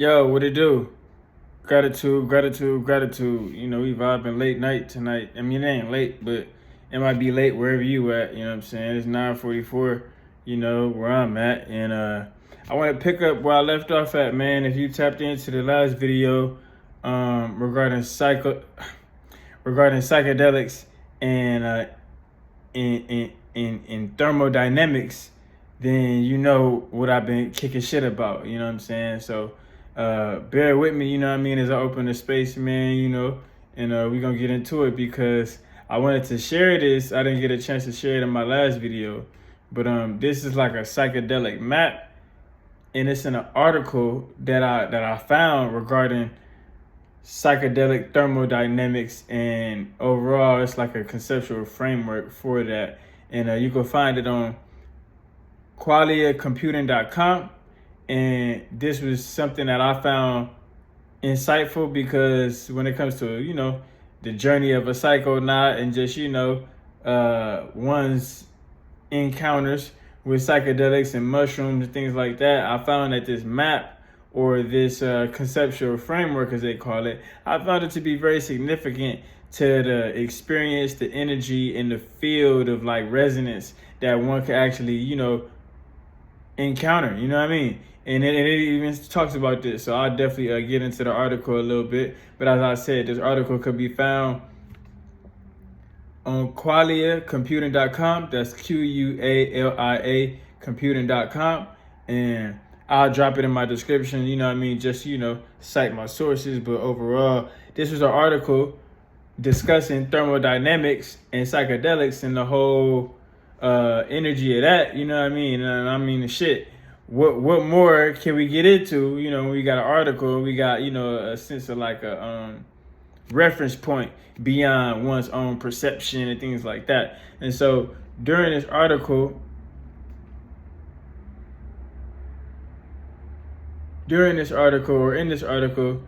Yo, what it do? Gratitude, gratitude, gratitude. We vibing late night tonight. I mean, it ain't late, but it might be late wherever you at. You know what I'm saying? It's 9:44. Where I'm at, and I want to pick up where I left off at, man. If you tapped into the last video, regarding psychedelics and in thermodynamics, then you know what I've been kicking shit about. You know what I'm saying? So bear with me, as I open the space, man, and we're gonna get into it because I wanted to share this. I didn't get a chance to share it in my last video, but this is like a psychedelic map, and it's in an article that I found regarding psychedelic thermodynamics, and overall it's like a conceptual framework for that, and you can find it on qualiacomputing.com. And this was something that I found insightful because when it comes to, the journey of a psychonaut and just, one's encounters with psychedelics and mushrooms and things like that, I found that this map or this conceptual framework, as they call it, I found it to be very significant to the experience, the energy, and the field of like resonance that one could actually, encounter. You know what I mean? And it even talks about this. So I'll definitely get into the article a little bit. But as I said, this article could be found on qualiacomputing.com. That's QUALIA computing.com. And I'll drop it in my description, just, cite my sources. But overall, this was an article discussing thermodynamics and psychedelics and the whole energy of that, And I mean, shit. What more can we get into? We got an article, we got, a sense of like a reference point beyond one's own perception and things like that. And so during this article, or in this article,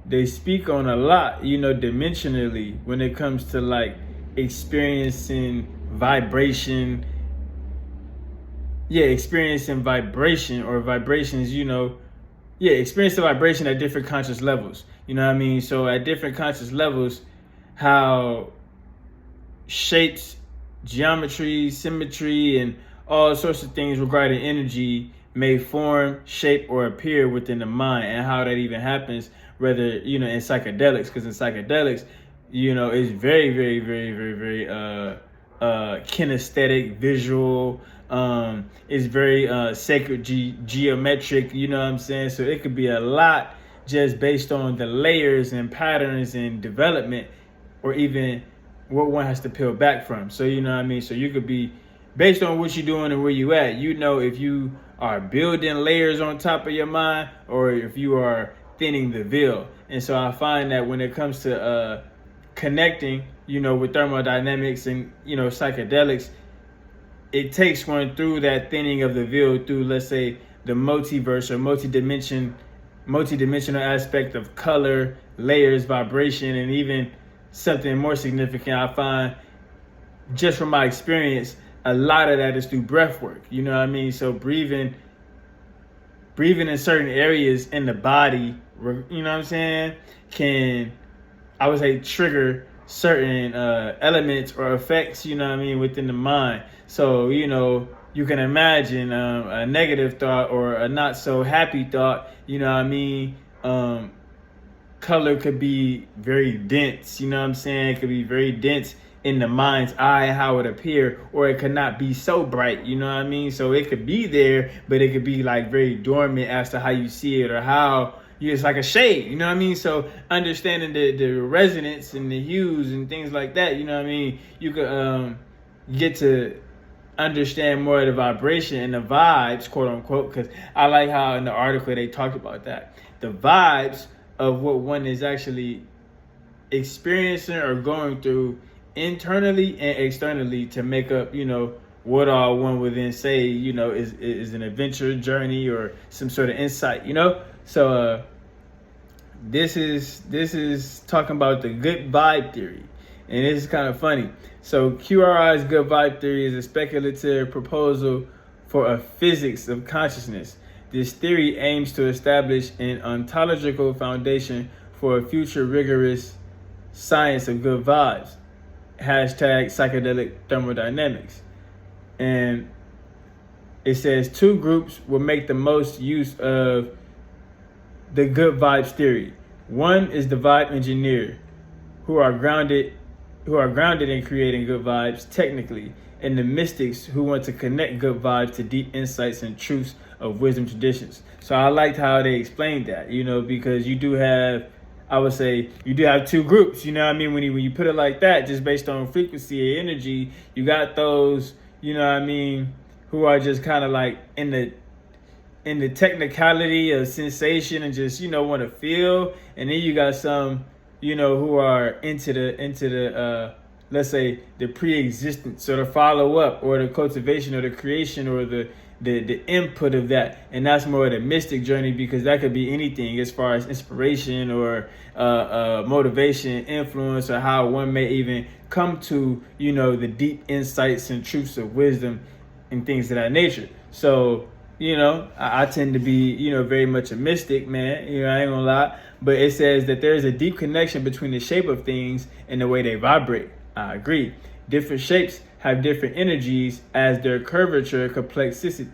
they speak on a lot, dimensionally when it comes to like experiencing vibration. Experiencing vibration or vibrations, experiencing vibration at different conscious levels. You know what I mean? So at different conscious levels, how shapes, geometry, symmetry, and all sorts of things regarding energy may form, shape, or appear within the mind, and how that even happens, whether, in psychedelics, because in psychedelics, it's very, very, very, very, very kinesthetic, visual. It's very sacred, geometric, you know what I'm saying? So it could be a lot just based on the layers and patterns and development, or even what one has to peel back from. So, you know what I mean? So you could be, based on what you're doing and where you at, if you are building layers on top of your mind or if you are thinning the veil. And so I find that when it comes to connecting, with thermodynamics and, psychedelics, it takes one through that thinning of the veil, through, let's say, the multiverse or multidimensional aspect of color, layers, vibration, and even something more significant. I find, just from my experience, a lot of that is through breath work. You know what I mean? So breathing in certain areas in the body, you know what I'm saying, can, I would say, trigger certain elements or effects, within the mind. So, you can imagine a negative thought or a not so happy thought, color could be very dense, it could be very dense in the mind's eye, how it appear, or it could not be so bright, so it could be there, but it could be like very dormant as to how you see it, or how it's like a shade, so understanding the resonance and the hues and things like that, you could get to understand more of the vibration and the vibes, quote unquote, because I like how in the article they talked about that, the vibes of what one is actually experiencing or going through internally and externally to make up, what all one would then say, is an adventure journey or some sort of insight, So this is talking about the good vibe theory. And this is kind of funny. So QRI's good vibe theory is a speculative proposal for a physics of consciousness This theory aims to establish an ontological foundation for a future rigorous science of good vibes. Hashtag psychedelic thermodynamics. And it says 2 groups will make the most use of the good vibes theory. One is the vibe engineer, who are grounded in creating good vibes technically, and the mystics who want to connect good vibes to deep insights and truths of wisdom traditions. So I liked how they explained that, because you do have, I would say, you do have 2 groups, you know what I mean? When you put it like that, just based on frequency and energy, you got those, you know what I mean, who are just kind of like in the technicality of sensation and just, want to feel. And then you got some, who are into the let's say the pre-existence or the follow-up or the cultivation or the creation or the input of that. And that's more of the mystic journey, because that could be anything as far as inspiration or motivation, influence, or how one may even come to, the deep insights and truths of wisdom and things of that nature. So, I tend to be, very much a mystic, man. I ain't gonna lie. But it says that there is a deep connection between the shape of things and the way they vibrate. I agree. Different shapes have different energies as their curvature, complexity,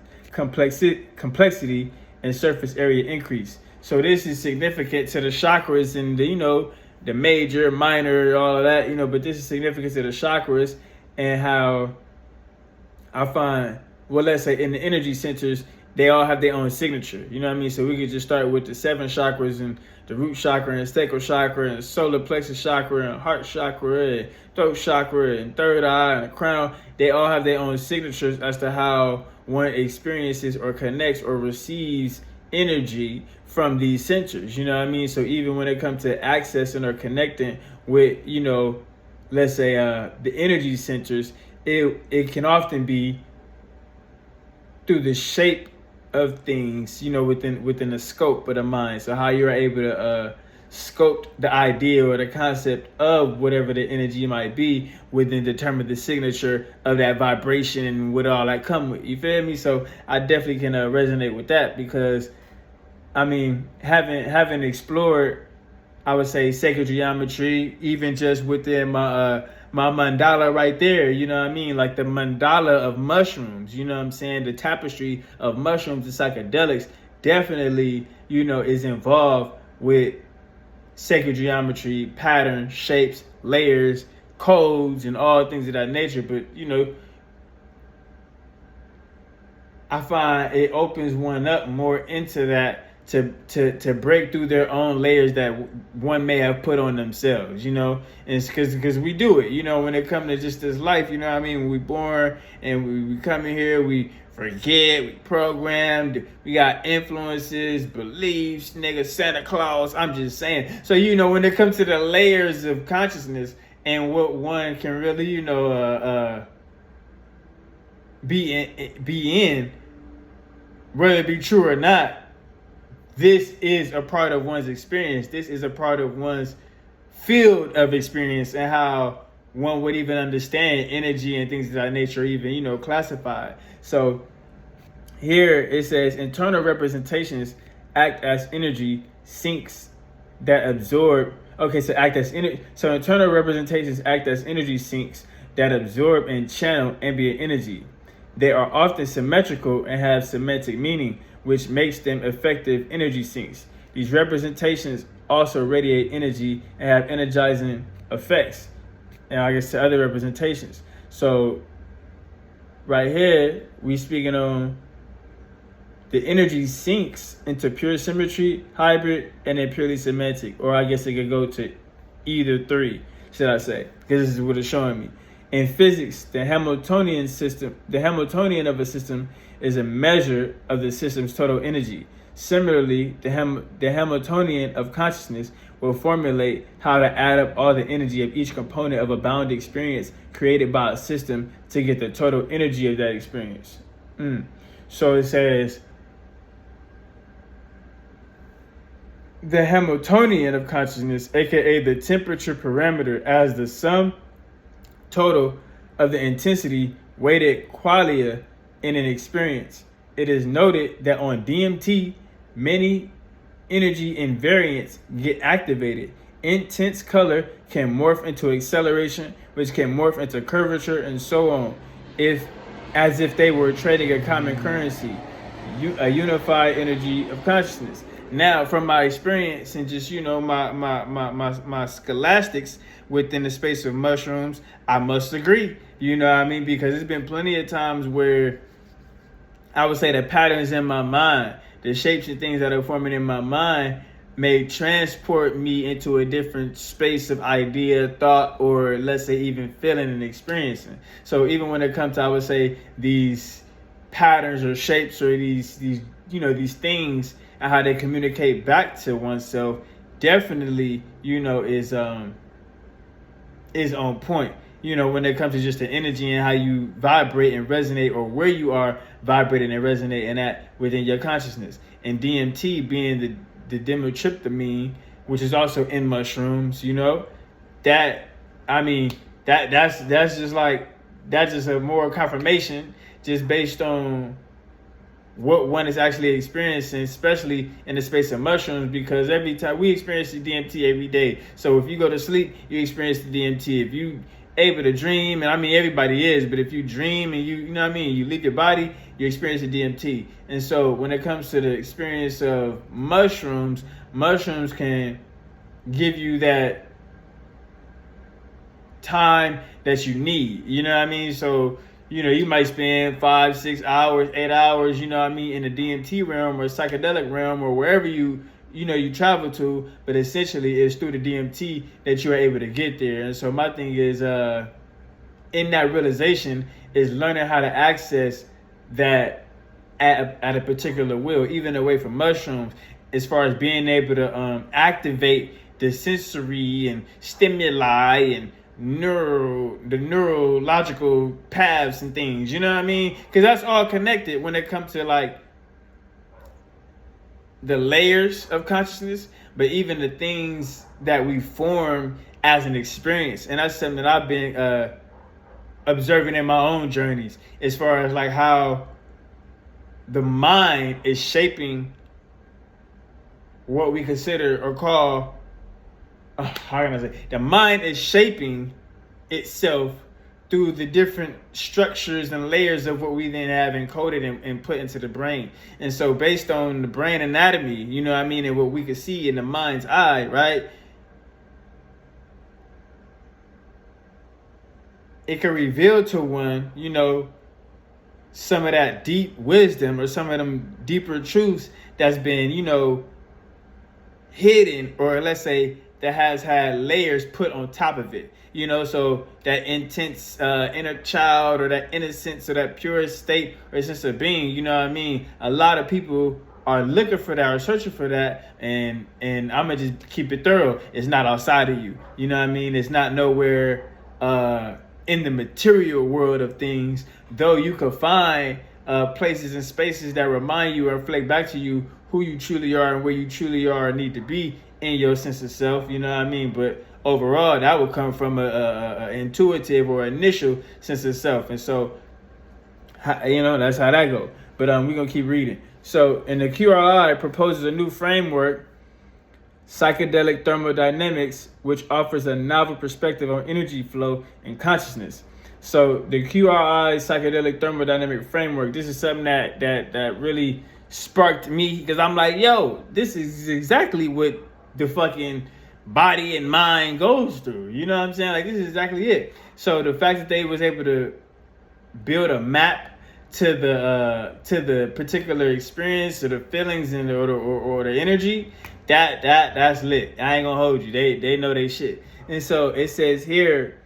and surface area increase. So this is significant to the chakras and the major, minor, all of that, but this is significant to the chakras and how I find, let's say in the energy centers, they all have their own signature. You know what I mean? So we could just start with the 7 chakras and the root chakra and sacral chakra and solar plexus chakra and heart chakra and throat chakra and third eye and the crown. They all have their own signatures as to how one experiences or connects or receives energy from these centers. You know what I mean? So even when it comes to accessing or connecting with, let's say the energy centers, it can often be through the shape of things, within the scope of the mind. So how you're able to scope the idea or the concept of whatever the energy might be within determine the signature of that vibration and what all that come with. You feel me? So I definitely can resonate with that, because I mean, having explored, I would say, sacred geometry, even just within my mandala right there, you know what I mean? Like the mandala of mushrooms, you know what I'm saying? The tapestry of mushrooms and psychedelics definitely, is involved with sacred geometry, patterns, shapes, layers, codes, and all things of that nature. But, I find it opens one up more into that to break through their own layers that one may have put on themselves, and it's because we do it, when it comes to just this life, you know what I mean? When we born and we come in here, we forget, we programmed, we got influences, beliefs, nigga, Santa Claus, I'm just saying. So, when it comes to the layers of consciousness and what one can really, be in, whether it be true or not, this is a part of one's experience. This is a part of one's field of experience and how one would even understand energy and things of that nature, even, classified. So here it says internal representations act as energy sinks that absorb. Okay, so So internal representations act as energy sinks that absorb and channel ambient energy. They are often symmetrical and have semantic meaning, which makes them effective energy sinks. These representations also radiate energy and have energizing effects, and I guess to other representations. So right here, we speaking on the energy sinks into pure symmetry, hybrid, and then purely semantic, or I guess it could go to either 3, should I say, because this is what it's showing me. In physics, the Hamiltonian of a system is a measure of the system's total energy. Similarly, the Hamiltonian of consciousness will formulate how to add up all the energy of each component of a bound experience created by a system to get the total energy of that experience. So it says, the Hamiltonian of consciousness, aka the temperature parameter, as the sum total of the intensity weighted qualia in an experience. it is noted that on DMT, many energy invariants get activated. Intense color can morph into acceleration, which can morph into curvature, and so on, if as if they were trading a common currency, a unified energy of consciousness. Now, from my experience and just my scholastics within the space of mushrooms, I must agree. You know what I mean? Because there's been plenty of times where I would say the patterns in my mind, the shapes and things that are forming in my mind may transport me into a different space of idea, thought, or let's say even feeling and experiencing. So even when it comes to, I would say, these patterns or shapes or these things and how they communicate back to oneself, definitely, is on point. When it comes to just the energy and how you vibrate and resonate, or where you are vibrating and resonating at within your consciousness. And DMT being the dimethyltryptamine, which is also in mushrooms, that's just a more confirmation just based on what one is actually experiencing, especially in the space of mushrooms, because every time we experience the DMT every day. So if you go to sleep, you experience the DMT. If you able to dream, and everybody is, but if you dream and you leave your body, you experience the DMT. And so when it comes to the experience of mushrooms can give you that time that you need, So, you might spend 5, 6 hours, 8 hours, in the DMT realm or psychedelic realm or wherever you travel to, but essentially it's through the DMT that you are able to get there. And so my thing is, in that realization, is learning how to access that at a particular will, even away from mushrooms, as far as being able to activate the sensory and stimuli and the neurological paths and things, because that's all connected when it comes to like the layers of consciousness, but even the things that we form as an experience. And that's something that I've been observing in my own journeys, as far as like how the mind is shaping what we consider or call, how can I say, the mind is shaping itself through the different structures and layers of what we then have encoded and put into the brain. And so based on the brain anatomy, and what we can see in the mind's eye, right? It can reveal to one, some of that deep wisdom or some of them deeper truths that's been, hidden, or let's say that has had layers put on top of it. So that intense inner child, or that innocence, or that pure state or sense of being, a lot of people are looking for that or searching for that, and I'm gonna just keep it thorough. It's not outside of you. It's not nowhere in the material world of things, though you could find places and spaces that remind you or reflect back to you who you truly are and where you truly are and need to be in your sense of self, But overall, that would come from a intuitive or initial sense of self. And so, that's how that goes. But we're going to keep reading. So, and the QRI proposes a new framework, Psychedelic Thermodynamics, which offers a novel perspective on energy flow and consciousness. So the QRI Psychedelic Thermodynamic Framework, this is something that really sparked me, because I'm like, yo, this is exactly what the fucking body and mind goes through. You know what I'm saying? Like, this is exactly it. So the fact that they was able to build a map to the particular experience, to the feelings and or the energy, that's lit. I ain't gonna hold you. They know they shit. And so it says here,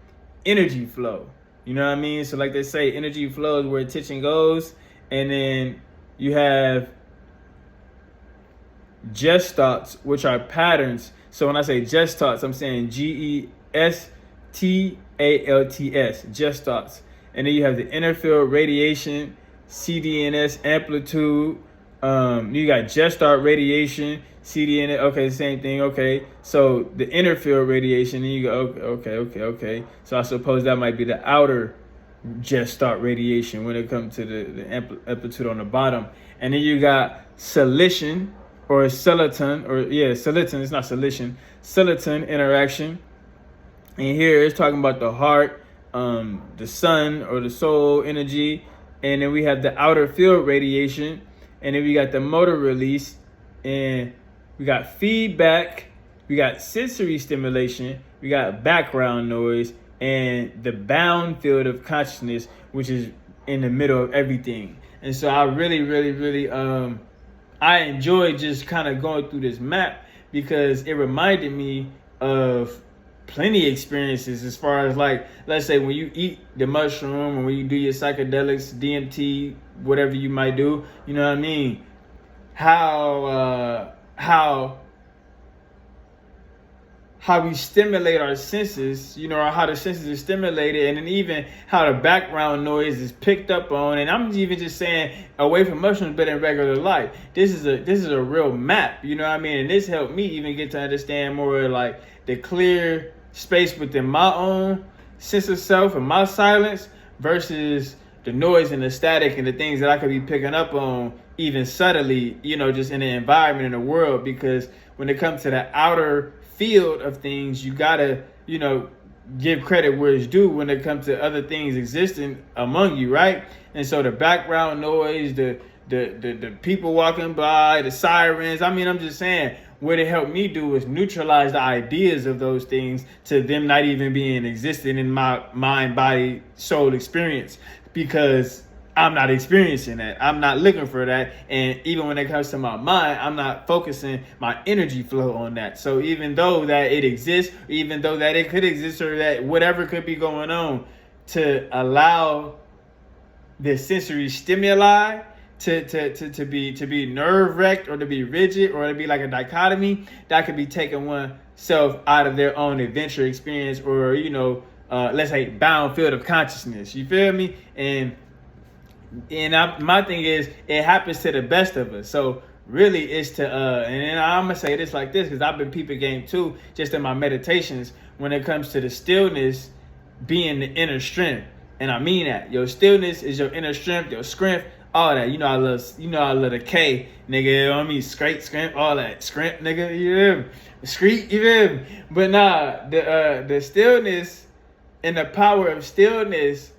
energy flow. You know what I mean? So like they say, energy flows where attention goes, and then you have gestalts, which are patterns. So when I say gestalts, I'm saying gestalts, gestalts. And then you have the inner field radiation, CDNS amplitude. You got gestalt radiation, CDNS. Okay, same thing. Okay, so the inner field radiation, and you go, okay. So I suppose that might be the outer just start radiation when it comes to the amplitude on the bottom. And then you got silicium or silicon, silicon, it's not silicium, silicon interaction. And here it's talking about the heart, the sun or the soul energy. And then we have the outer field radiation. And then we got the motor release. And we got feedback. We got sensory stimulation. We got background noise. And the bound field of consciousness, which is in the middle of everything. And so I really, I enjoyed just kind of going through this map because it reminded me of plenty of experiences as far as, like, let's say when you eat the mushroom or when you do your psychedelics, DMT, whatever you might do, you know what I mean? How we stimulate our senses, you know, or how the senses are stimulated, and then even how the background noise is picked up on. And I'm even just saying away from mushrooms, but in regular life, this is a real map, you know what I mean? And this helped me even get to understand more like the clear space within my own sense of self and my silence versus the noise and the static and the things that I could be picking up on even subtly, you know, just in the environment, in the world. Because when it comes to the outer field of things, you gotta, you know, give credit where it's due when it comes to other things existing among you, right? And so the background noise, the people walking by, the sirens, I mean, I'm just saying, what it helped me do is neutralize the ideas of those things to them not even being existing in my mind, body, soul experience, because I'm not experiencing that. I'm not looking for that. And even when it comes to my mind, I'm not focusing my energy flow on that. So even though that it exists, even though that it could exist, or that whatever could be going on, to allow the sensory stimuli to be nerve-wrecked or to be rigid or to be like a dichotomy, that could be taking oneself out of their own adventure experience, or, you know, let's say bound field of consciousness. You feel me? And my thing is, it happens to the best of us. So really it's to, and I'm going to say this like this, because I've been peeping game too, just in my meditations, when it comes to the stillness being the inner strength. And I mean that. Your stillness is your inner strength, your strength, all that. You know I love the K, nigga, you know what I mean? Scrimp, all that. Scrimp, nigga, you hear me? Screet, you hear me? But nah, the stillness and the power of stillness,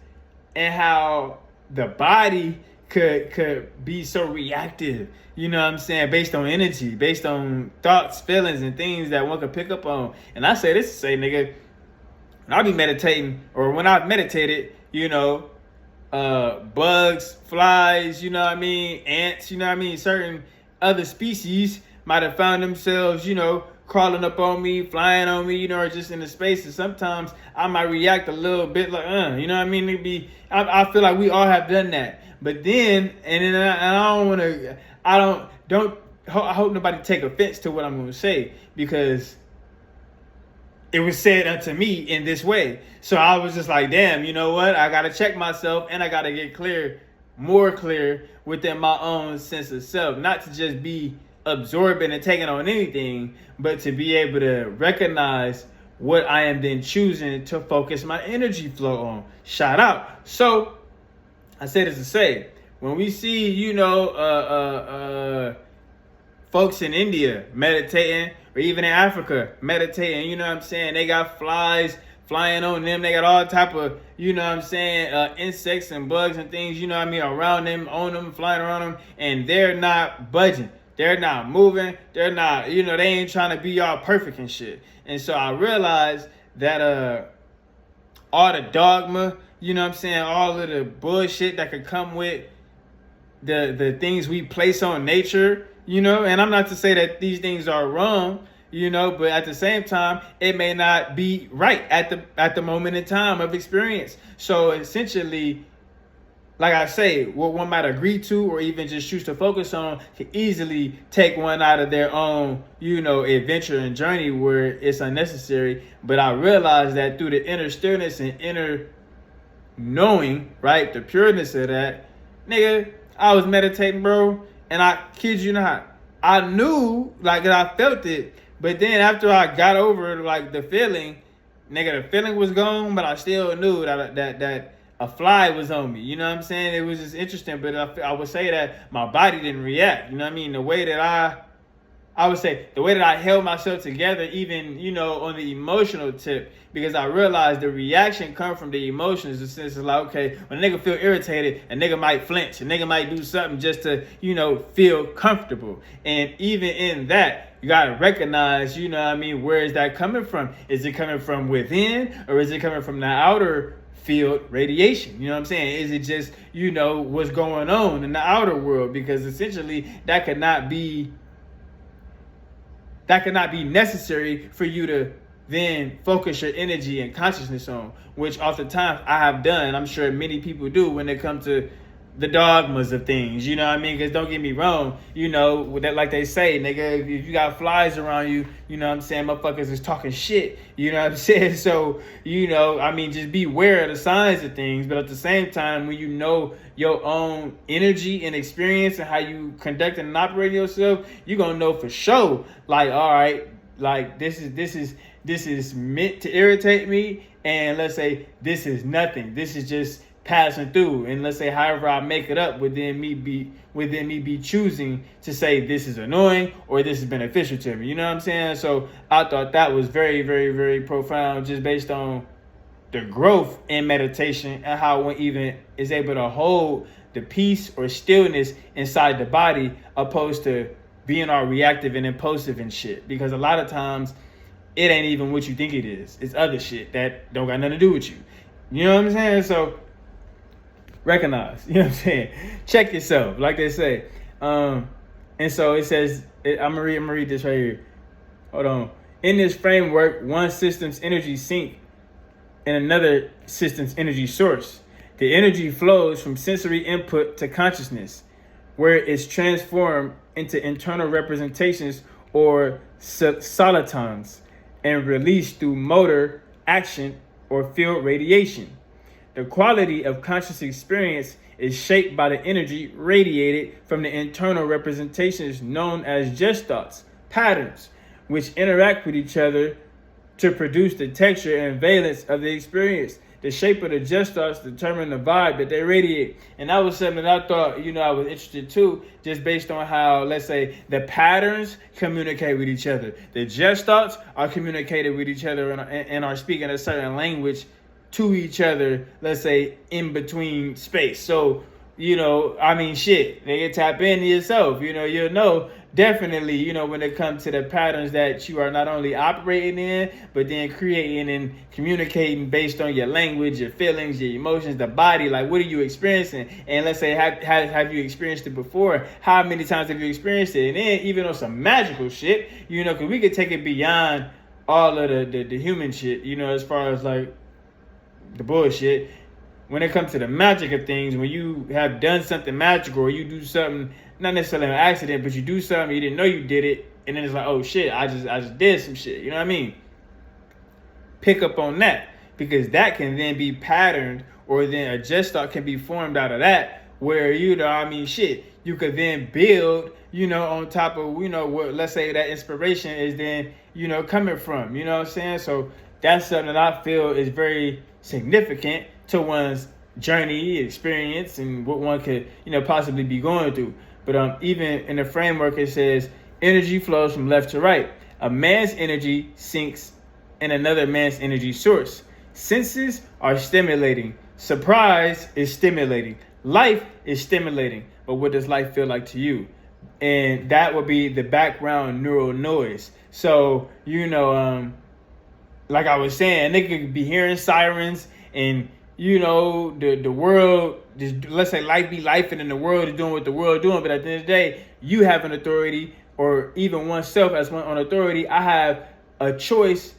and how the body could be so reactive, you know what I'm saying, based on energy, based on thoughts, feelings, and things that one could pick up on. And I say this to say, nigga, when I be meditating, or when I've meditated, you know, bugs, flies, you know what I mean, ants, you know what I mean, certain other species might have found themselves, you know, crawling up on me, flying on me, you know, or just in the space. And sometimes I might react a little bit like, you know what I mean? I feel like we all have done that. But then, I hope nobody take offense to what I'm going to say, because it was said unto me in this way. So I was just like, damn, you know what? I got to check myself, and I got to get more clear within my own sense of self, not to just be absorbing and taking on anything, but to be able to recognize what I am then choosing to focus my energy flow on. Shout out. So I say this to say, when we see, you know, folks in India meditating, or even in Africa meditating, you know what I'm saying, they got flies flying on them, they got all type of, you know what I'm saying, insects and bugs and things, you know what I mean, around them, on them, flying around them, and they're not budging. They're not moving. They're not, you know, they ain't trying to be all perfect and shit. And so I realized that all the dogma, you know what I'm saying, all of the bullshit that could come with the things we place on nature, you know, and I'm not to say that these things are wrong, you know, but at the same time, it may not be right at the moment in time of experience. So essentially, like I say, what one might agree to or even just choose to focus on can easily take one out of their own, you know, adventure and journey where it's unnecessary. But I realized that through the inner stillness and inner knowing, right, the pureness of that, nigga, I was meditating, bro, and I kid you not, I knew, like, I felt it, but then after I got over, like, the feeling, nigga, the feeling was gone, but I still knew that a fly was on me. You know what I'm saying? It was just interesting, but I would say that my body didn't react. You know what I mean? The way that I would say the way that I held myself together, even, on the emotional tip, because I realized the reaction come from the emotions. The sense of like, okay, when a nigga feel irritated, a nigga might flinch, a nigga might do something just to, feel comfortable. And even in that, you gotta recognize, where is that coming from? Is it coming from within, or is it coming from the outer field radiation? You know what I'm saying? Is it just, what's going on in the outer world? Because essentially that could not be necessary for you to then focus your energy and consciousness on, which oftentimes I have done. I'm sure many people do when it comes to the dogmas of things, you know what I mean? Because don't get me wrong, with that, like they say, nigga, if you got flies around you, you know what I'm saying, motherfuckers is talking shit, you know what I'm saying? So, just be aware of the signs of things, but at the same time, when you know your own energy and experience and how you conduct and operate yourself, you're gonna know for sure, like, all right, like this is meant to irritate me, and let's say this is nothing. This is just passing through, and let's say however I make it up within me be choosing to say this is annoying or this is beneficial to me. You know what I'm saying? So I thought that was very, very, very profound, just based on the growth in meditation and how one even is able to hold the peace or stillness inside the body, opposed to being all reactive and impulsive and shit. Because a lot of times it ain't even what you think it is. It's other shit that don't got nothing to do with you. You know what I'm saying? So recognize, you know what I'm saying? Check yourself, like they say. And so it says, I'm gonna read this right here. Hold on. In this framework, one system's energy sink in another system's energy source. The energy flows from sensory input to consciousness, where it's transformed into internal representations or solitons and released through motor action or field radiation. The quality of conscious experience is shaped by the energy radiated from the internal representations known as gestalts, patterns, which interact with each other to produce the texture and valence of the experience. The shape of the gestalts determine the vibe that they radiate. And that was something that I thought, I was interested too, just based on how, let's say, the patterns communicate with each other. The gestalts are communicated with each other and are speaking a certain language to each other, let's say, in between space. So, shit, they can tap into yourself. You'll know definitely, when it comes to the patterns that you are not only operating in, but then creating and communicating based on your language, your feelings, your emotions, the body. Like, what are you experiencing? And let's say, have you experienced it before? How many times have you experienced it? And then even on some magical shit, because we could take it beyond all of the human shit, as far as like the bullshit. When it comes to the magic of things, when you have done something magical, or you do something, not necessarily an accident, but you do something, you didn't know you did it, and then it's like, oh shit, I just did some shit. You know what I mean? Pick up on that, because that can then be patterned, or then a gestalt can be formed out of that, where, shit, you could then build, on top of, what, let's say that inspiration is then, coming from, you know what I'm saying? So that's something that I feel is very significant to one's journey, experience, and what one could, possibly be going through. But even in the framework, it says energy flows from left to right. A man's energy sinks in another man's energy source. Senses are stimulating. Surprise is stimulating. Life is stimulating. But what does life feel like to you? And that would be the background neural noise. So, like I was saying, they could be hearing sirens, and the world, just, let's say, life be life, and then the world is doing what the world is doing. But at the end of the day, you have an authority, or even oneself as one on authority. I have a choice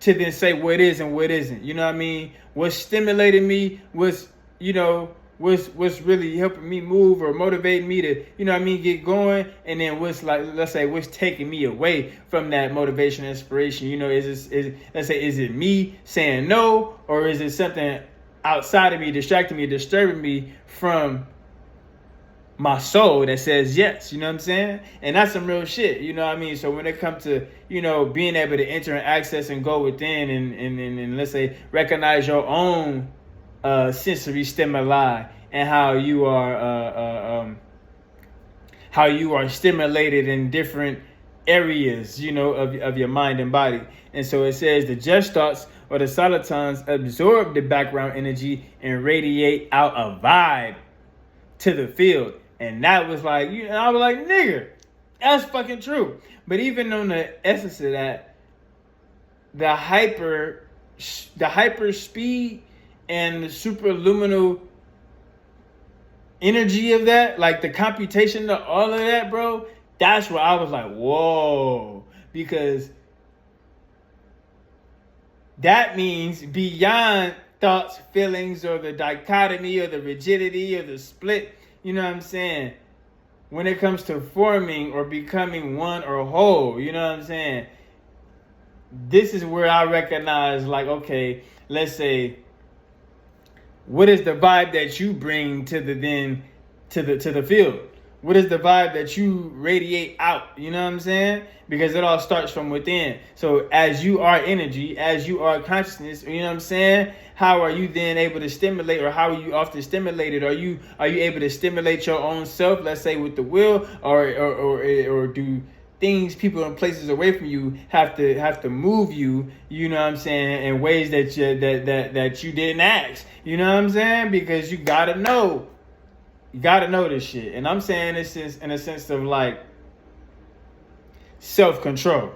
to then say what is and what isn't. You know what I mean? What's stimulating me, what's really helping me move or motivating me to, get going, and then what's, like, let's say, what's taking me away from that motivation, inspiration. Is it me saying no, or is it something outside of me, distracting me, disturbing me from my soul that says yes? You know what I'm saying? And that's some real shit. You know what I mean? So when it comes to, being able to enter and access and go within and let's say recognize your own sensory stimuli and how you are stimulated in different areas, of your mind and body. And so it says the gestalts or the solitons absorb the background energy and radiate out a vibe to the field. And that was like, I was like, nigga, that's fucking true. But even on the essence of that, the hyper speed and the superluminal energy of that, like the computation of all of that, bro, that's where I was like, whoa. Because that means beyond thoughts, feelings, or the dichotomy, or the rigidity, or the split, you know what I'm saying? When it comes to forming or becoming one or whole, you know what I'm saying? This is where I recognize, like, okay, let's say, what is the vibe that you bring to the field? What is the vibe that you radiate out? You know what I'm saying? Because it all starts from within. So as you are energy, as you are consciousness, you know what I'm saying? How are you then able to stimulate, or how are you often stimulated? Are you able to stimulate your own self, let's say with the will, or do things, people, and places away from you have to move you, you know what I'm saying, in ways that you didn't ask, you know what I'm saying? Because you gotta know this shit. And I'm saying this is in a sense of like self-control,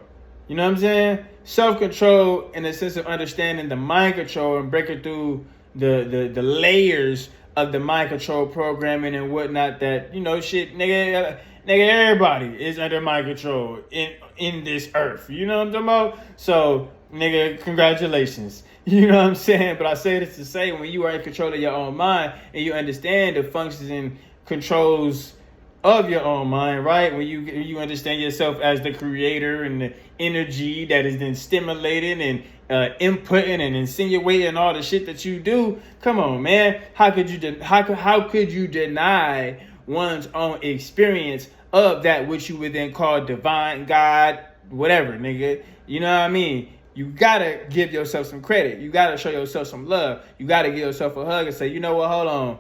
you know what I'm saying? Self-control in the sense of understanding the mind control and breaking through the layers of the mind control programming and whatnot that, shit, nigga, everybody is under mind control in this earth. You know what I'm talking about? So, nigga, congratulations. You know what I'm saying? But I say this to say, when you are in control of your own mind and you understand the functions and controls of your own mind, right? When you understand yourself as the creator and the energy that is then stimulating and inputting and insinuating all the shit that you do. Come on, man. How could you deny one's own experience of that which you would then call divine, God, whatever, nigga? You know what I mean? You gotta give yourself some credit. You gotta show yourself some love. You gotta give yourself a hug and say, you know what, hold on.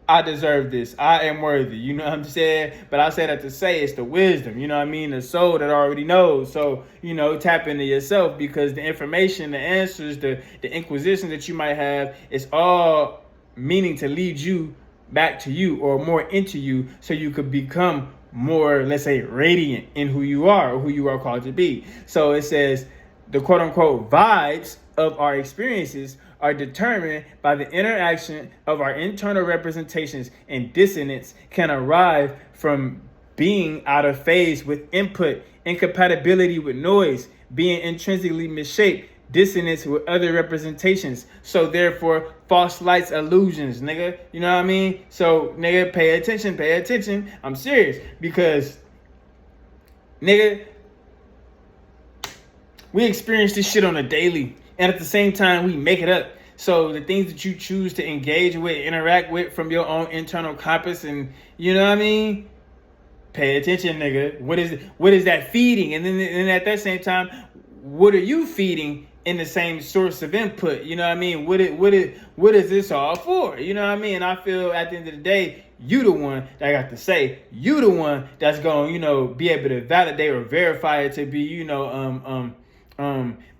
I deserve this. I am worthy. You know what I'm saying? But I say that to say it's the wisdom, you know what I mean? The soul that already knows. So, tap into yourself, because the information, the answers, the inquisition that you might have, is all meaning to lead you back to you, or more into you, so you could become more, let's say, radiant in who you are, or who you are called to be. So it says the quote unquote vibes of our experiences are determined by the interaction of our internal representations, and dissonance can arrive from being out of phase with input, incompatibility with noise, being intrinsically misshaped, dissonance with other representations. So therefore, false lights, illusions, nigga. You know what I mean? So, nigga, pay attention. I'm serious, because, nigga, we experience this shit on a daily, and at the same time, we make it up. So the things that you choose to engage with, interact with from your own internal compass, and you know what I mean? Pay attention, nigga. What is that feeding? And then at that same time, what are you feeding in the same source of input? You know what I mean? What is this all for? You know what I mean? And I feel at the end of the day, you the one that got to say. You the one that's going, be able to validate or verify it to be,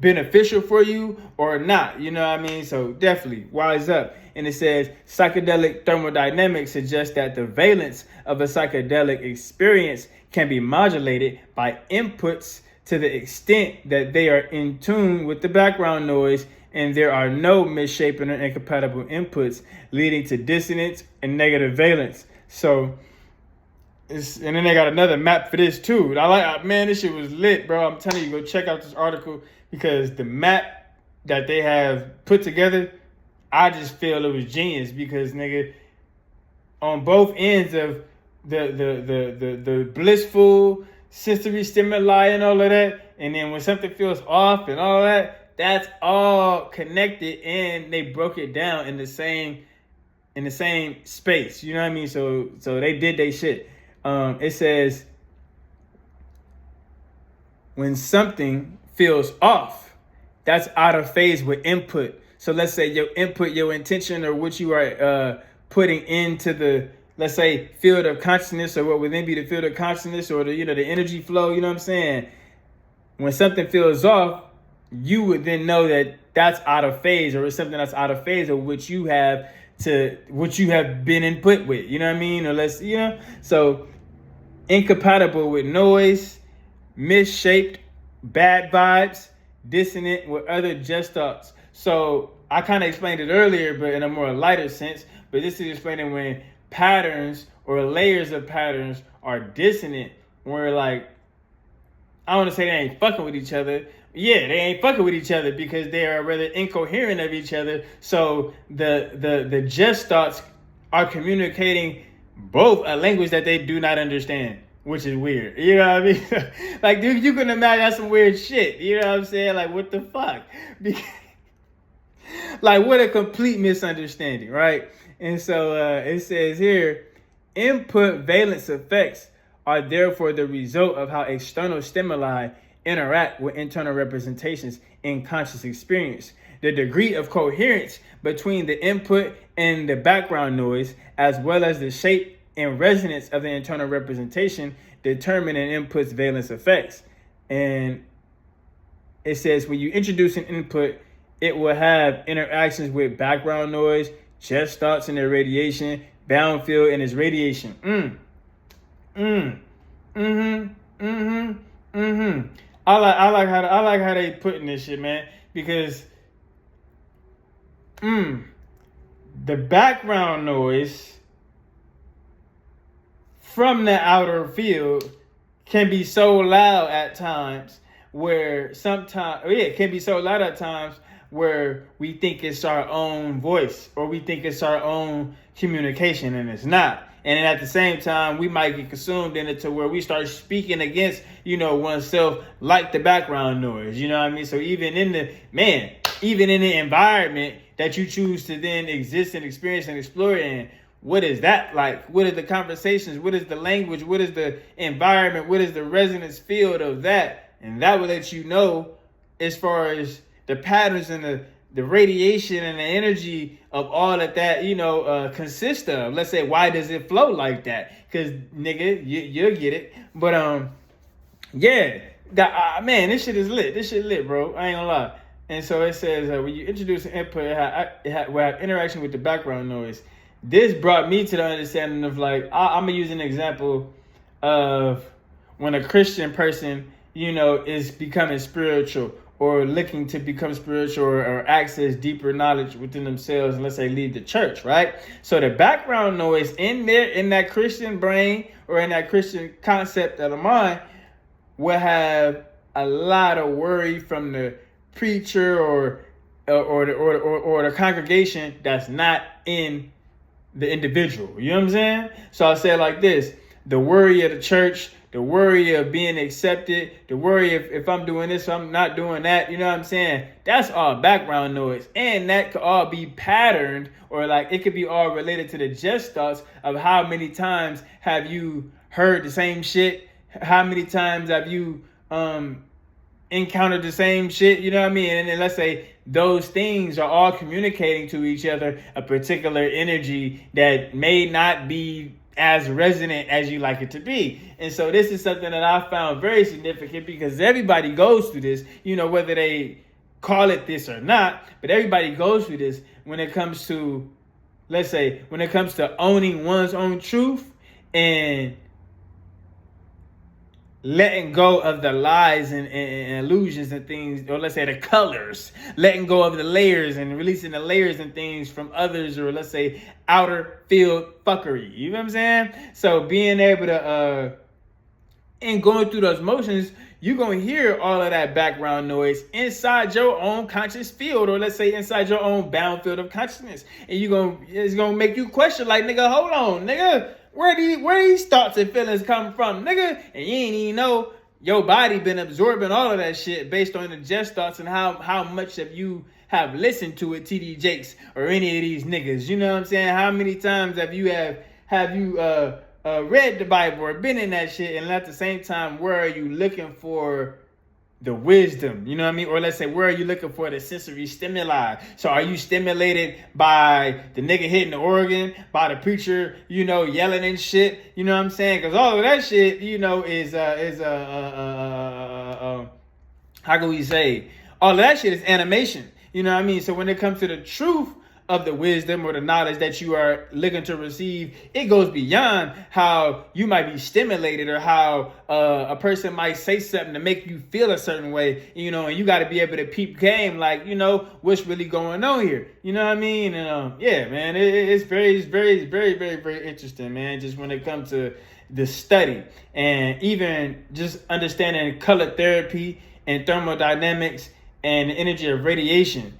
beneficial for you or not. You know what I mean? So definitely wise up. And it says psychedelic thermodynamics suggests that the valence of a psychedelic experience can be modulated by inputs to the extent that they are in tune with the background noise, and there are no misshapen or incompatible inputs leading to dissonance and negative valence. So and then they got another map for this too. This shit was lit, bro. I'm telling you, go check out this article, because the map that they have put together, I just feel it was genius, because, nigga, on both ends of the blissful sensory stimuli and all of that, and then when something feels off and all that, that's all connected, and they broke it down in the same space. You know what I mean? So they did their shit. It says, when something feels off, that's out of phase with input. So let's say your input, your intention, or what you are putting into the, let's say, field of consciousness, or what would then be the field of consciousness, or the the energy flow. You know what I'm saying? When something feels off, you would then know that that's out of phase, or it's something that's out of phase of what you have been input with. You know what I mean? Or so incompatible with noise, misshaped, bad vibes, dissonant with other just thoughts. So I kind of explained it earlier, but in a more lighter sense. But this is explaining when patterns or layers of patterns are dissonant, where like, I want to say they ain't fucking with each other. Yeah, they ain't fucking with each other because they are rather incoherent of each other. So the just thoughts are communicating both a language that they do not understand, which is weird. You know what I mean? Like, dude, you can imagine that's some weird shit. You know what I'm saying? Like, what the fuck? Like, what a complete misunderstanding, right? And so it says here, input valence effects are therefore the result of how external stimuli interact with internal representations in conscious experience. The degree of coherence between the input and the background noise, as well as the shape and resonance of the internal representation, determine an input's valence effects. And it says when you introduce an input, it will have interactions with background noise, just thoughts and their radiation, bound field and its radiation. I like how they put in this shit, man, because the background noise from the outer field can be so loud at times where where we think it's our own voice, or we think it's our own communication, and it's not. And then at the same time, we might get consumed in it to where we start speaking against, oneself, like the background noise. You know what I mean? So even in the environment that you choose to then exist and experience and explore in, what is that like? What are the conversations? What is the language? What is the environment? What is the resonance field of that? And that will let you know as far as the patterns and the radiation and the energy of all of that, consists of. Let's say, why does it flow like that? Because, nigga, you'll get it. But, man, this shit is lit. This shit lit, bro. I ain't gonna lie. And so it says, when you introduce an input, it will have interaction with the background noise. This brought me to the understanding of, like, I'm going to use an example of when a Christian person, is becoming spiritual, or looking to become spiritual, or access deeper knowledge within themselves, and let's say leave the church, right? So the background noise in that Christian brain, or in that Christian concept of the mind, will have a lot of worry from the preacher or the congregation that's not in the individual. You know what I'm saying? So I'll say it like this: the worry of the church, the worry of being accepted, the worry if I'm doing this, I'm not doing that. You know what I'm saying? That's all background noise. And that could all be patterned, or like it could be all related to the just thoughts of how many times have you heard the same shit? How many times have you encountered the same shit? You know what I mean? And then let's say those things are all communicating to each other a particular energy that may not be as resonant as you like it to be. And so this is something that I found very significant, because everybody goes through this, whether they call it this or not, but everybody goes through this when it comes to, let's say, when it comes to owning one's own truth and letting go of the lies and illusions and things, or let's say the colors, letting go of the layers and releasing the layers and things from others, or let's say outer field fuckery. You know what I'm saying? So being able to, and going through those motions, you're going to hear all of that background noise inside your own conscious field, or let's say inside your own bound field of consciousness. And it's going to make you question, like, nigga, hold on, nigga. Where these thoughts and feelings come from, nigga? And you ain't even know your body been absorbing all of that shit based on the just thoughts and how much of you have listened to it, TD Jakes or any of these niggas. You know what I'm saying? How many times have you read the Bible or been in that shit? And at the same time, where are you looking for the wisdom, you know what I mean? Or let's say, where are you looking for the sensory stimuli? So are you stimulated by the nigga hitting the organ, by the preacher, yelling and shit? You know what I'm saying? Because all of that shit, is how can we say? All of that shit is animation. You know what I mean? So when it comes to the truth of the wisdom or the knowledge that you are looking to receive, it goes beyond how you might be stimulated or how a person might say something to make you feel a certain way, and you got to be able to peep game, like, what's really going on here. You know what I mean? And yeah, man, it's very, very, very, very interesting, man, just when it comes to the study and even just understanding color therapy and thermodynamics and the energy of radiation.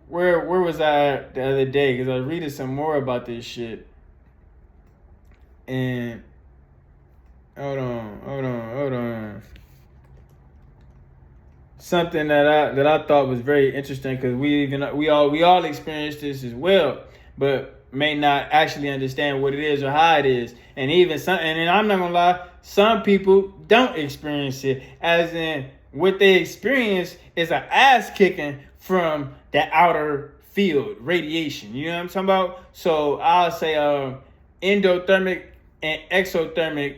Where was I the other day? Because I was reading some more about this shit. And hold on. Something that I thought was very interesting, because we all experienced this as well, but may not actually understand what it is or how it is. And even and I'm not gonna lie, some people don't experience it, as in what they experience is an ass kicking from the outer field radiation. You know what I'm talking about? So I'll say endothermic and exothermic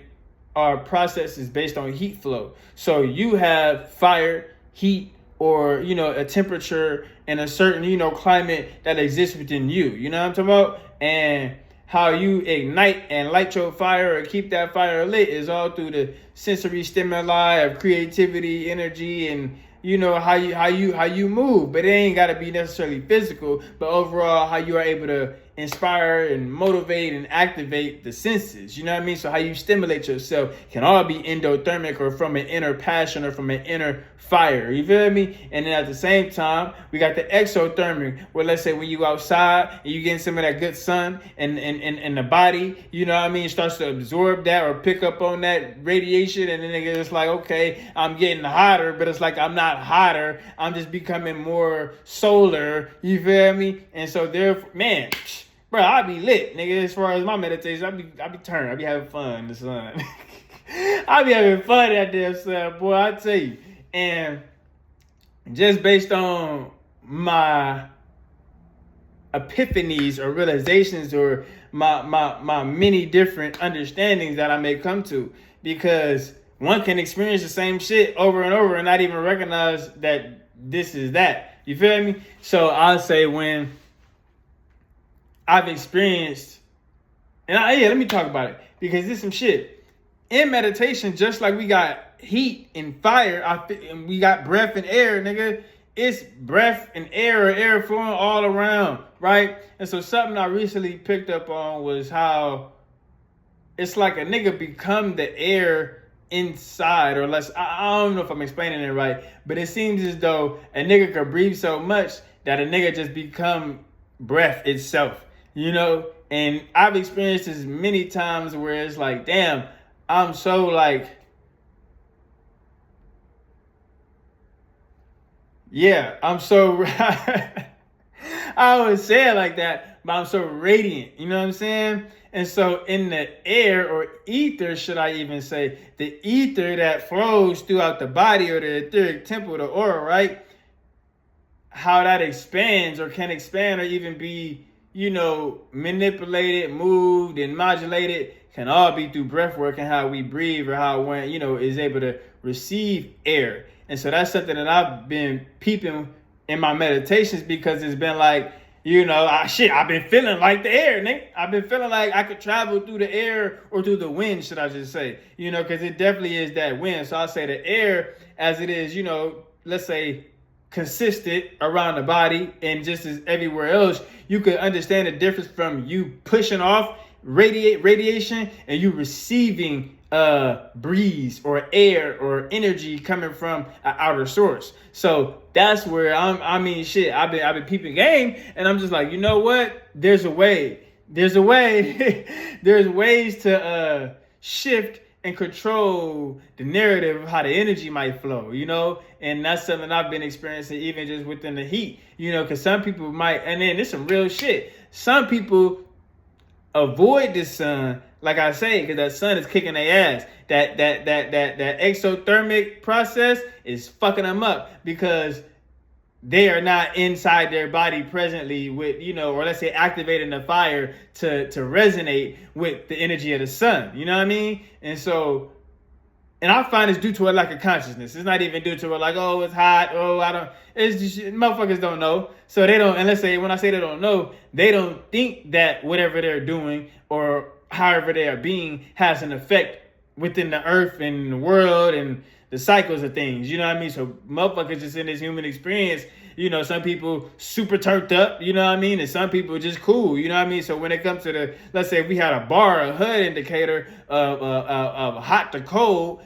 are processes based on heat flow. So you have fire, heat, or a temperature and a certain climate that exists within you. You know what I'm talking about? And how you ignite and light your fire or keep that fire lit is all through the sensory stimuli of creativity, energy, and how you move. But it ain't got to be necessarily physical, but overall how you are able to inspire and motivate and activate the senses. You know what I mean? So how you stimulate yourself can all be endothermic, or from an inner passion, or from an inner fire. You feel me? And then at the same time, we got the exothermic, where let's say when you outside and you getting some of that good sun and the body, starts to absorb that or pick up on that radiation, and then it's like, okay, I'm getting hotter, but it's like I'm not hotter, I'm just becoming more solar. You feel me? And so therefore, man, bro, I be lit, nigga. As far as my meditation, I be turned. I be having fun in the sun. I be having fun out there, son, boy. I tell you. And just based on my epiphanies or realizations, or my many different understandings that I may come to, because one can experience the same shit over and over and not even recognize that this is that. You feel me? So I'll say when I've experienced, and let me talk about it, because there's some shit in meditation. Just like we got heat and fire, and we got breath and air, nigga. It's breath and air, or air flowing all around, right? And so something I recently picked up on was how it's like a nigga become the air inside, or less. I don't know if I'm explaining it right, but it seems as though a nigga could breathe so much that a nigga just become breath itself. And I've experienced this many times where it's like, damn, I'm so like, yeah, I'm so, I always say it like that, but I'm so radiant, you know what I'm saying? And so in the air, or ether, should I even say, the ether that flows throughout the body, or the etheric temple, the aura, right? How that expands, or can expand, or even be, manipulated, moved, and modulated, can all be through breath work and how we breathe, or how one, is able to receive air. And so that's something that I've been peeping in my meditations, because it's been like, I've been feeling like the air, nigga. I've been feeling like I could travel through the air, or through the wind, should I just say, because it definitely is that wind. So I'll say the air, as it is, let's say, consistent around the body, and just as everywhere else, you could understand the difference from you pushing off radiation and you receiving breeze or air or energy coming from an outer source. So that's where I've been peeping game, and I'm just like, you know what? There's a way. There's ways to shift and control the narrative of how the energy might flow, and that's something I've been experiencing even just within the heat, because some people might, and then there's some real shit. Some people avoid the sun like I say, because that sun is kicking their ass. That exothermic process is fucking them up because they are not inside their body presently with, or let's say activating the fire to resonate with the energy of the sun. You know what I mean? And so, and I find it's due to a lack of consciousness. It's not even due to like, oh, it's hot. Oh, I don't. It's just motherfuckers don't know. So they don't. And let's say when I say they don't know, they don't think that whatever they're doing or however they are being has an effect within the earth and the world and the cycles of things. You know what I mean? So motherfuckers just in this human experience. Some people super turned up, you know what I mean? And some people just cool, you know what I mean? So when it comes to let's say if we had a bar, a HUD indicator of hot to cold,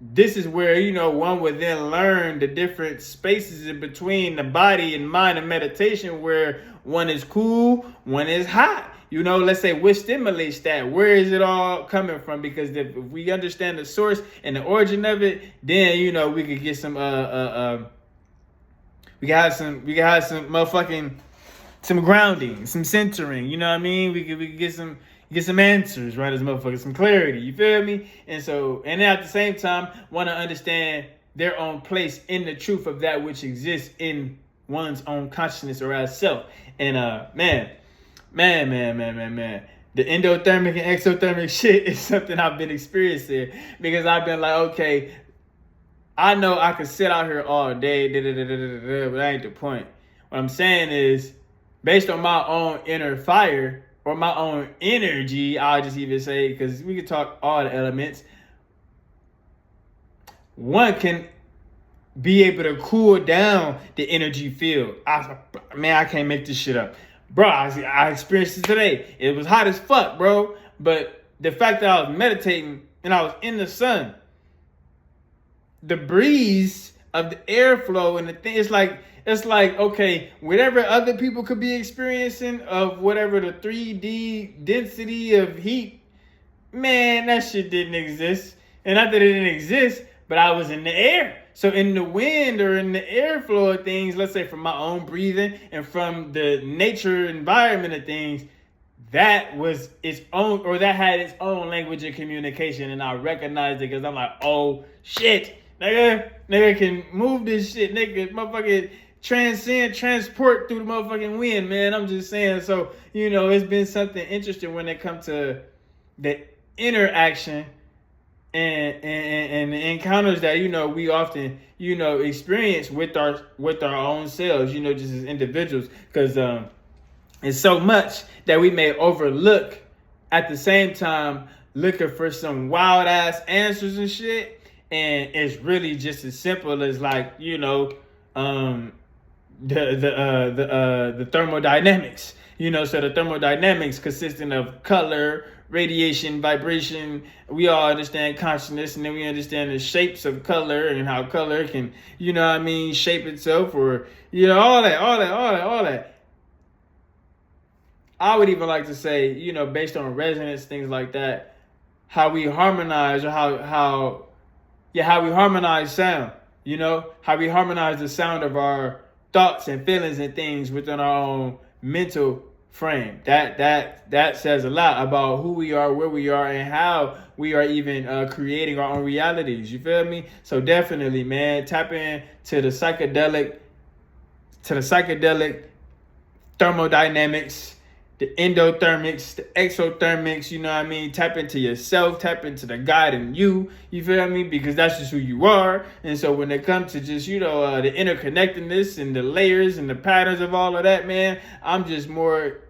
this is where, one would then learn the different spaces in between the body and mind and meditation where one is cool, one is hot. Let's say what stimulates that? Where is it all coming from? Because if we understand the source and the origin of it, then, we could get some, we can have some motherfucking, some grounding, some centering, you know what I mean? We could get some answers, right, as motherfuckers, some clarity, you feel me? And so, and then at the same time, want to understand their own place in the truth of that which exists in one's own consciousness or as self. And man, the endothermic and exothermic shit is something I've been experiencing because I've been like, okay, I know I could sit out here all day, but that ain't the point. What I'm saying is, based on my own inner fire or my own energy, I'll just even say, because we can talk all the elements, one can be able to cool down the energy field. I can't make this shit up. Bro, I experienced it today. It was hot as fuck, bro. But the fact that I was meditating and I was in the sun, the breeze of the airflow and the thing, it's like, okay, whatever other people could be experiencing of whatever the 3D density of heat, man, that shit didn't exist. And not that it didn't exist, but I was in the air. So in the wind or in the airflow of things, let's say from my own breathing and from the nature environment of things, that was its own, or that had its own language of communication. And I recognized it because I'm like, oh shit. Nigga can move this shit. Nigga, motherfucking transport through the motherfucking wind, man. I'm just saying. So, it's been something interesting when it comes to the interaction and the encounters that, we often, experience with our own selves, just as individuals. Because it's so much that we may overlook at the same time looking for some wild ass answers and shit. And it's really just as simple as like, the thermodynamics, so the thermodynamics consisting of color, radiation, vibration. We all understand consciousness, and then we understand the shapes of color and how color can, shape itself or, all that. I would even like to say, based on resonance, things like that, how we harmonize or how we harmonize sound, how we harmonize the sound of our thoughts and feelings and things within our own mental frame. That says a lot about who we are, where we are, and how we are even creating our own realities. You feel me? So definitely, man, tap in to the psychedelic thermodynamics, the endothermics, the exothermics, tap into yourself, tap into the God in you, you feel me? Because that's just who you are. And so when it comes to just, the interconnectedness and the layers and the patterns of all of that, man, I'm just moreover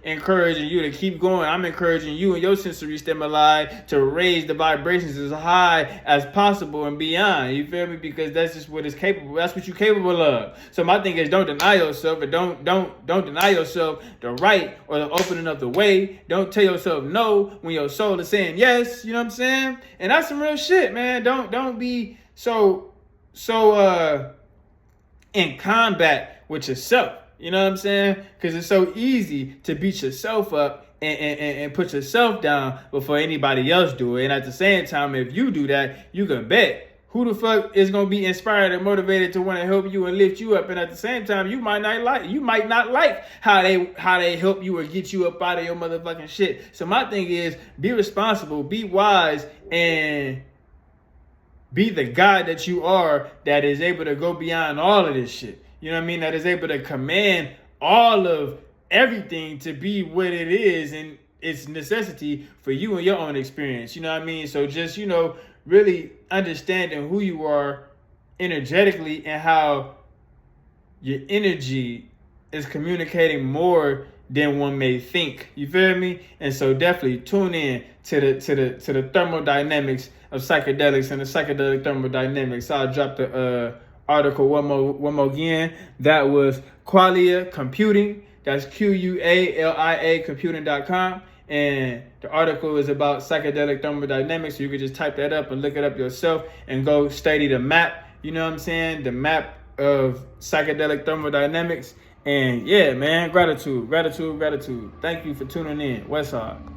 encouraging you to keep going. I'm encouraging you and your sensory stimuli to raise the vibrations as high as possible and beyond. You feel me? Because that's just what it's capable. That's what you're capable of. So my thing is, don't deny yourself, but don't deny yourself the right or the opening of the way. Don't tell yourself no when your soul is saying yes. You know what I'm saying? And that's some real shit, man. Don't be so in combat with yourself. You know what I'm saying? Because it's so easy to beat yourself up and put yourself down before anybody else do it. And at the same time, if you do that, you can bet who the fuck is gonna be inspired and motivated to want to help you and lift you up? And at the same time, you might not like how they help you or get you up out of your motherfucking shit. So my thing is, be responsible, be wise, and be the God that you are, that is able to go beyond all of this shit. You know what I mean? That is able to command all of everything to be what it is and its necessity for you and your own experience. You know what I mean? So just, really understanding who you are energetically and how your energy is communicating more than one may think. You feel me? And so definitely tune in to the thermodynamics of psychedelics and the psychedelic thermodynamics. I'll drop the article one more again. That was Qualia Computing. That's QUALIA computing.com. And the article is about psychedelic thermodynamics. So you can just type that up and look it up yourself and go study the map. You know what I'm saying? The map of psychedelic thermodynamics. And yeah, man, gratitude. Thank you for tuning in. Westside.